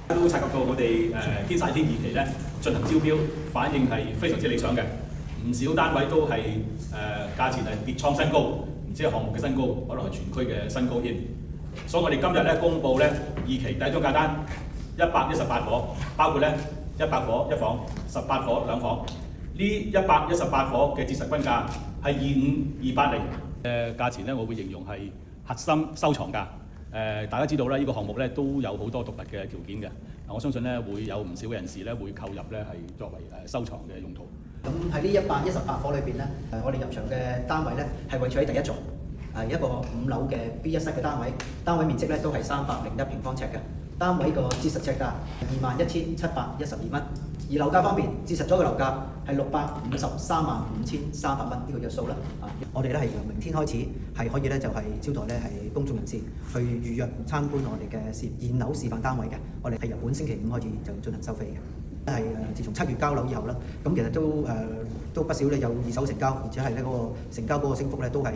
都察覺到我哋天璽天二期咧進行招標，反應係非常之理想嘅，唔少單位都係價錢係跌創新高，唔止係項目嘅新高，可能係全區嘅新高添。所以我哋今日咧公佈咧二期第一張價單118伙，包括咧100伙一房、18伙兩房。呢118伙嘅折實均價係25280嘅價錢咧，我會形容係核心收藏價。大家知道咧，呢個項目咧都有好多獨特嘅條件嘅。我相信咧會有唔少嘅人士咧會購入咧係作為收藏嘅用途。咁喺呢118伙裏邊咧，我哋入場嘅單位咧係位處喺第一座，係一個5樓嘅 B1 室嘅單位，單位面積咧都係301平方尺嘅，單位個折實尺價21,712蚊。而樓價方面，折實咗嘅樓價係6535300蚊呢個約數啦。我哋咧係由明天開始係可以咧就係招待咧係公眾人士去預約參觀我哋嘅現樓示範單位嘅。我哋係由本星期5開始就進行收費嘅。係自從7月交樓以後啦，咁其實都不少咧有二手成交，而且係咧嗰個成交嗰個升幅咧都係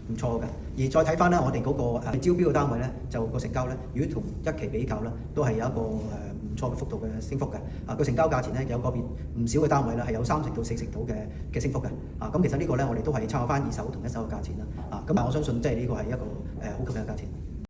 唔錯嘅。而再睇翻咧我哋嗰個招標嘅單位咧，就個成交咧，如果同一期比較咧，都係有一個唔錯嘅幅度嘅升幅嘅。個成交價錢咧有個別唔少嘅單位咧係有3成到4成度嘅升幅嘅。咁其實呢個咧我哋都係參考翻二手同一手嘅價錢啦。咁我相信即係呢個係一個好吸引嘅價錢。